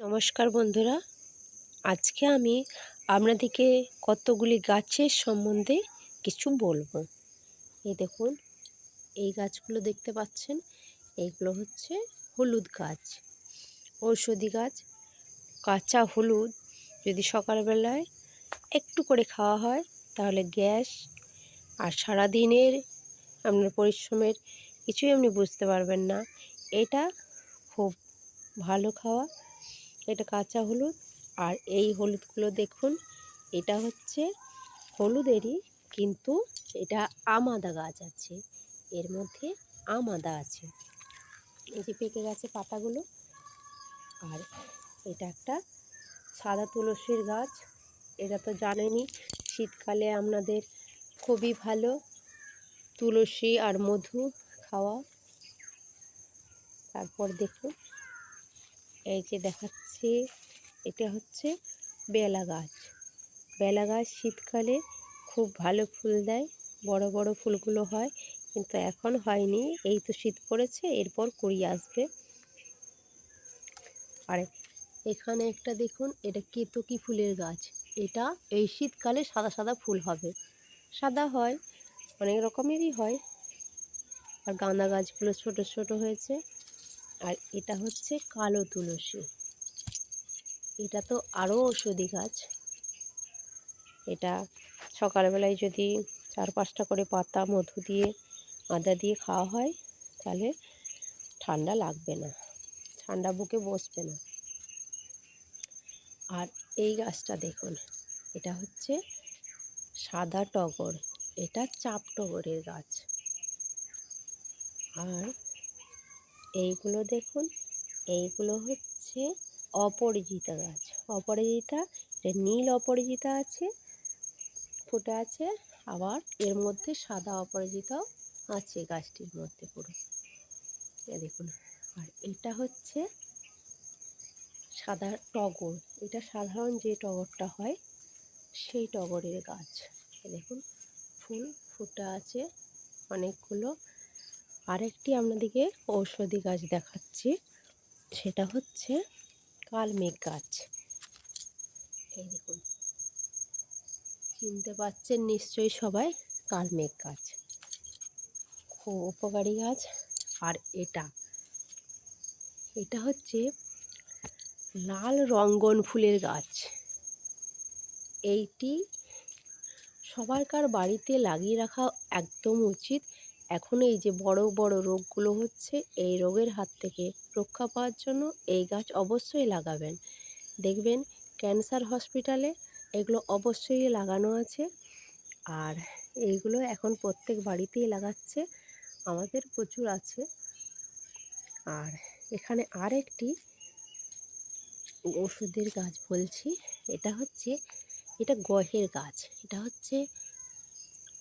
নমস্কার বন্ধুরা, আজকে আমি আপনাদেরকে কতগুলি গাছের সম্বন্ধে কিছু বলবো। এই দেখুন, এই গাছগুলো দেখতে পাচ্ছেন, এইগুলো হচ্ছে হলুদ গাছ, ঔষধি গাছ। কাঁচা হলুদ যদি সকালবেলায় একটু করে খাওয়া হয় তাহলে গ্যাস আর সারাদিনের আপনার পরিশ্রমের কিছুই আপনি বুঝতে পারবেন না। এটা খুব ভালো খাওয়া। এটা কাঁচা হলুদ। আর এই হলুদগুলো দেখুন, এটা হচ্ছে হলুদেরই, কিন্তু এটা আমাদা গাছ আছে, এর মধ্যে আমাদা আছে। এই যে পেকে গেছে পাতাগুলো। আর এটা একটা সাদা তুলসীর গাছ। এটা তো জানেনই, শীতকালে আপনাদের খুবই ভালো তুলসী আর মধু খাওয়া। তারপর দেখুন, এই যে দেখাচ্ছি, এটা হচ্ছে বেলা গাছ। বেলা গাছ শীতকালে খুব ভালো ফুল দেয়, বড় বড় ফুলগুলো হয়, কিন্তু এখন হয়নি, এই তো শীত পড়েছে, এরপর কুড়ি আসবে। আর এখানে একটা দেখুন, এটা কেতকী ফুলের গাছ। এটা এই শীতকালে সাদা সাদা ফুল হবে, সাদা হয়, অনেক রকমেরই হয়। আর গাঁদা গাছগুলো ছোট ছোট হয়েছে। আর এটা হচ্ছে কালো তুলসী। এটা তো আরও ঔষধি গাছ। এটা সকালবেলায় যদি 4-5টা করে পাতা মধু দিয়ে আদা দিয়ে খাওয়া হয় তাহলে ঠান্ডা লাগবে না, ঠান্ডা বুকে বসবে না। আর এই গাছটা দেখুন, এটা হচ্ছে সাদা টগর। এটা চাপ টগরের গাছ। আর এইগুলো দেখুন, এইগুলো হচ্ছে অপরাজিতা গাছ। অপরাজিতা, এটা নীল অপরাজিতা আছে, ফুটে আছে, আবার এর মধ্যে সাদা অপরাজিতাও আছে গাছটির মধ্যে পুরো। দেখুন, আর এটা হচ্ছে সাদা টগর। এটা সাধারণ যে টগরটা হয় সেই টগরের গাছ। দেখুন, ফুল ফুটে আছে অনেকগুলো। আরেকটি আপনাদেরকে ঔষধি গাছ দেখাচ্ছি, সেটা হচ্ছে কালমেঘ গাছ। এই দেখুন, চিনতে পারছেন নিশ্চয়ই সবাই, কালমেঘ গাছ খুব উপকারী গাছ। আর এটা হচ্ছে লাল রঙ্গন ফুলের গাছ। এইটি সবারকার বাড়িতে লাগিয়ে রাখা একদম উচিত। এখন এই যে বড় বড় রোগগুলো হচ্ছে, এই রোগের হাত থেকে রক্ষা পাওয়ার জন্য এই গাছ অবশ্যই লাগাবেন। দেখবেন ক্যান্সার হসপিটালে এগুলো অবশ্যই লাগানো আছে। আর এইগুলো এখন প্রত্যেক বাড়িতেই লাগাচ্ছে, আমাদের প্রচুর আছে। আর এখানে আরেকটি ওষুধের গাছ বলছি, এটা গহের গাছ। এটা হচ্ছে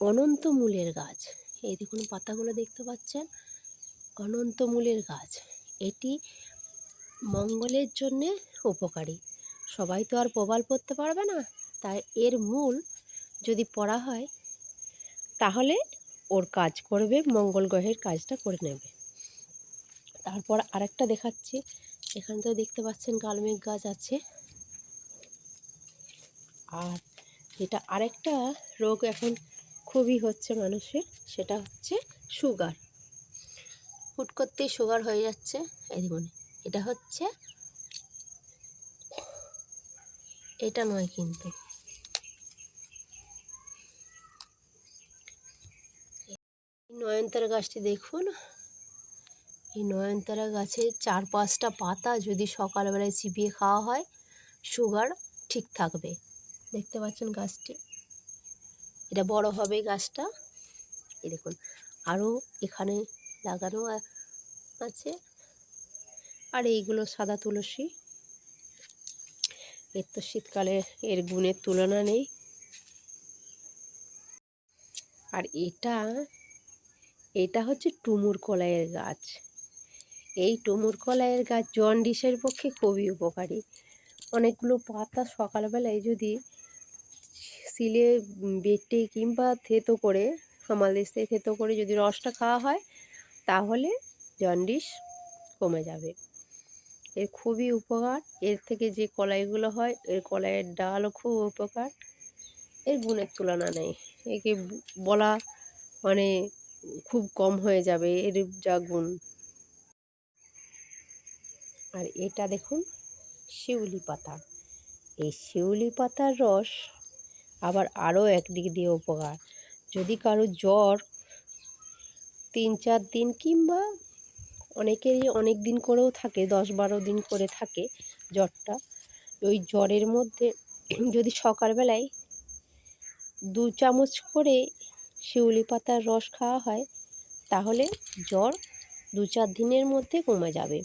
অনন্তমূলের গাছ। এই দেখুন পাতাগুলো দেখতে পাচ্ছেন, অনন্তমূলের গাছ। এটি মঙ্গলের জন্যে উপকারী। সবাই তো আর প্রবাল পড়তে পারবে না, তাই এর মূল যদি পড়া হয় তাহলে ওর কাজ করবে, মঙ্গল গ্রহের কাজটা করে নেবে। তারপর আরেকটা দেখাচ্ছি, এখানে তো দেখতে পাচ্ছেন কালমেঘ গাছ আছে। আর যেটা আরেকটা রোগ এখন খুবই হচ্ছে মানুষের, সেটা হচ্ছে সুগার। হুট করতেই সুগার হয়ে যাচ্ছে। এই দেখুন, এটা হচ্ছে, এটা নয় কিন্তু, নয়নতারা গাছটি দেখুন। এই নয়নতারা গাছের 4-5টা পাতা যদি সকালবেলায় চিবিয়ে খাওয়া হয়, সুগার ঠিক থাকবে। দেখতে পাচ্ছেন গাছটি, এটা বড় হবে গাছটা। এই দেখুন, আরও এখানে লাগানো আছে। আর এইগুলো সাদা তুলসী। এর তো শীতকালে এর গুণের তুলনা নেই। আর এটা হচ্ছে টুমুর কলাইয়ের গাছ। এই টুমুর কলাইয়ের গাছ জন্ডিসের পক্ষে খুবই উপকারী। অনেকগুলো পাতা সকালবেলায় যদি শিলে বেটে কিংবা থেতো করে, হামালদিস্তায় দিয়ে থেতো করে যদি রসটা খাওয়া হয় তাহলে জন্ডিস কমে যাবে। এর খুবই উপকার। এর থেকে যে কলাইগুলো হয়, এর কলাইয়ের ডালও খুব উপকার। এর গুণের তুলনা নেই। একে বলা মানে খুব কম হয়ে যাবে এর যা গুণ। আর এটা দেখুন শিউলি পাতা। এই শিউলি পাতার রস আবার আরও একদিক দিয়ে উপকার। যদি কারো জ্বর 3-4 দিন কিংবা অনেকেরই অনেক দিন করেও থাকে, 10-12 দিন করে থাকে জ্বরটা, ওই জ্বরের মধ্যে যদি সকালবেলায় 2 চামচ করে শিউলি পাতার রস খাওয়া হয়, তাহলে জ্বর 2-4 দিনের মধ্যে কমে যাবে।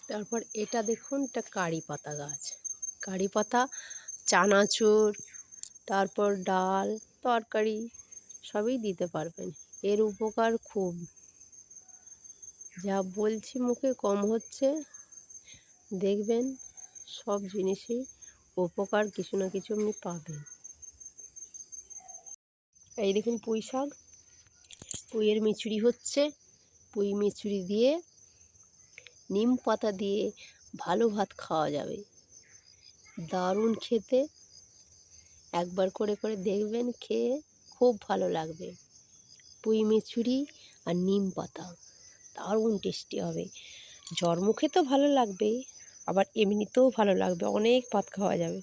তারপর এটা দেখুন, এটা কারি পাতা গাছ। কারি পাতা চানাচুর, তারপর ডাল, তরকারি সবই দিতে পারবেন। এর উপকার খুব। যা বলছি মুখে কম হচ্ছে, দেখবেন সব জিনিসই উপকার কিছু না কিছু আপনি পাবেন। এই দেখুন পুঁই শাক, পুঁইয়ের মিচুড়ি হচ্ছে। পুঁই মিচুড়ি দিয়ে নিম পাতা দিয়ে ভালো ভাত খাওয়া যাবে, দারুণ খেতে। একবার করে করে দেখবেন, খেয়ে খুব ভালো লাগবে। পুঁই মিচুড়ি আর নিম পাতা দারুণ টেস্টি হবে। জ্বর মুখে তো ভালো লাগবেই, আবার এমনিতেও ভালো লাগবে, অনেক ভাত খাওয়া যাবে।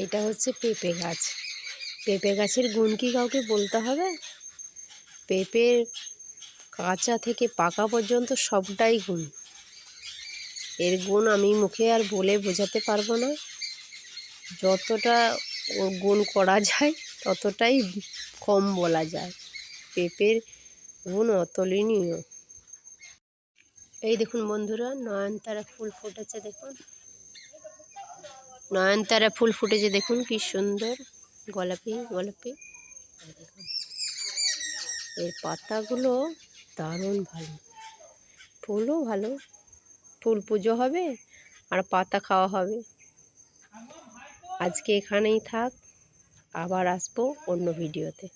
এটা হচ্ছে পেঁপে গাছ। পেঁপে গাছের গুণ কি কাউকে বলতে হবে? পেঁপের কাঁচা থেকে পাকা পর্যন্ত সবটাই গুণ। এর গুণ আমি মুখে আর বলে বোঝাতে পারবো না। যতটা ওর গুণ করা যায় ততটাই কম বলা যায়। পেঁপের গুণ অতুলনীয়। এই দেখুন বন্ধুরা, নয়নতারা ফুল ফুটেছে দেখুন। নয়নতারা ফুল ফুটেছে দেখুন, কি সুন্দর গোলাপি গোলাপি। দেখুন এর পাতাগুলো দারুণ ভালো, ফুলও ভালো। ফুল পুজো হবে আর পাতা খাওয়া হবে। আজকে এখানেই থাক, আবার আসবো অন্য ভিডিওতে।